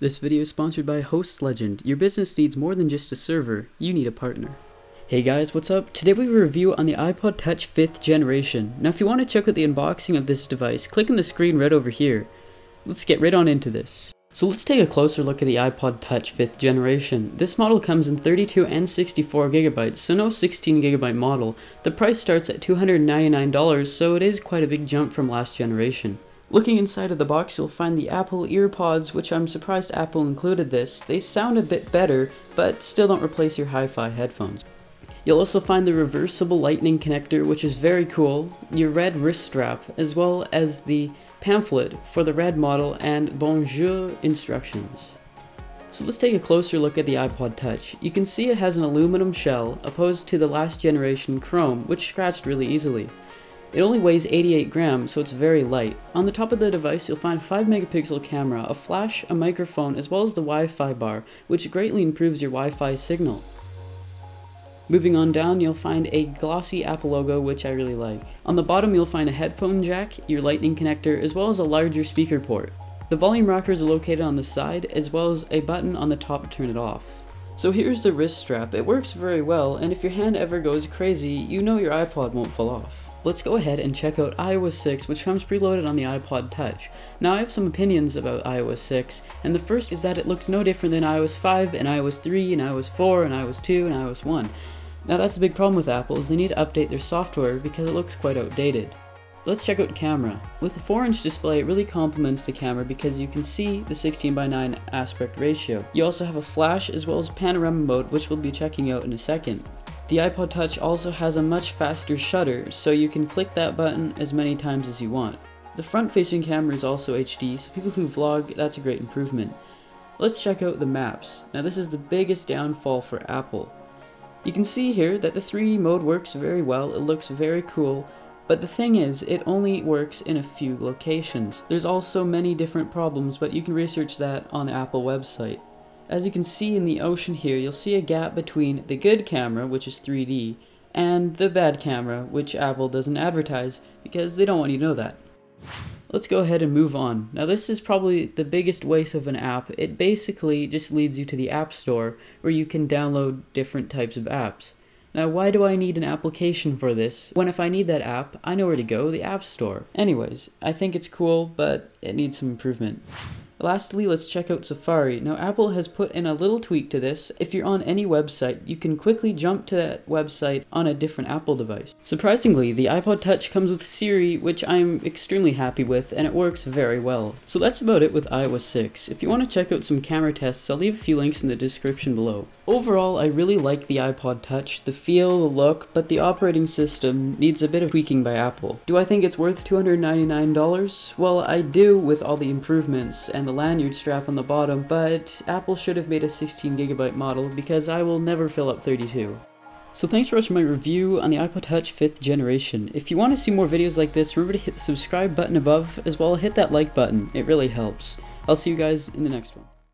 This video is sponsored by Host Legend. Your business needs more than just a server, you need a partner. Hey guys, what's up? Today we will review on the iPod Touch 5th generation. Now if you want to check out the unboxing of this device, click on the screen right over here. Let's get right on into this. So let's take a closer look at the iPod Touch 5th generation. This model comes in 32 and 64 gigabytes, so no 16 gigabyte model. The price starts at $299, so it is quite a big jump from last generation. Looking inside of the box, you'll find the Apple EarPods, which I'm surprised Apple included this. They sound a bit better, but still don't replace your hi-fi headphones. You'll also find the reversible lightning connector, which is very cool, your red wrist strap, as well as the pamphlet for the red model and bonjour instructions. So let's take a closer look at the iPod Touch. You can see it has an aluminum shell, opposed to the last generation chrome, which scratched really easily. It only weighs 88 grams, so it's very light. On the top of the device, you'll find a 5 megapixel camera, a flash, a microphone, as well as the Wi-Fi bar, which greatly improves your Wi-Fi signal. Moving on down, you'll find a glossy Apple logo, which I really like. On the bottom, you'll find a headphone jack, your lightning connector, as well as a larger speaker port. The volume rockers are located on the side, as well as a button on the top to turn it off. So here's the wrist strap. It works very well, and if your hand ever goes crazy, you know your iPod won't fall off. Let's go ahead and check out iOS 6, which comes preloaded on the iPod Touch. Now I have some opinions about iOS 6, and the first is that it looks no different than iOS 5, and iOS 3, and iOS 4, and iOS 2, and iOS 1. Now that's a big problem with Apple, is they need to update their software because it looks quite outdated. Let's check out camera. With a 4-inch display, it really complements the camera because you can see the 16:9 aspect ratio. You also have a flash as well as panorama mode, which we'll be checking out in a second. The iPod Touch also has a much faster shutter, so you can click that button as many times as you want. The front-facing camera is also HD, so people who vlog, that's a great improvement. Let's check out the maps. Now this is the biggest downfall for Apple. You can see here that the 3D mode works very well, it looks very cool, but the thing is, it only works in a few locations. There's also many different problems, but you can research that on the Apple website. As you can see in the ocean here, you'll see a gap between the good camera, which is 3D, and the bad camera, which Apple doesn't advertise, because they don't want you to know that. Let's go ahead and move on. Now this is probably the biggest waste of an app. It basically just leads you to the App Store, where you can download different types of apps. Now why do I need an application for this, when if I need that app, I know where to go, the App Store. Anyways, I think it's cool, but it needs some improvement. Lastly, let's check out Safari. Now Apple has put in a little tweak to this. If you're on any website, you can quickly jump to that website on a different Apple device. Surprisingly, the iPod Touch comes with Siri, which I'm extremely happy with, and it works very well. So that's about it with iOS 6. If you want to check out some camera tests, I'll leave a few links in the description below. Overall, I really like the iPod Touch, the feel, the look, but the operating system needs a bit of tweaking by Apple. Do I think it's worth $299? Well, I do, with all the improvements and the lanyard strap on the bottom, but Apple should have made a 16 gigabyte model because I will never fill up 32. So thanks for watching my review on the iPod Touch 5th generation. If you want to see more videos like this, remember to hit the subscribe button above, as well as hit that like button. It really helps. I'll see you guys in the next one.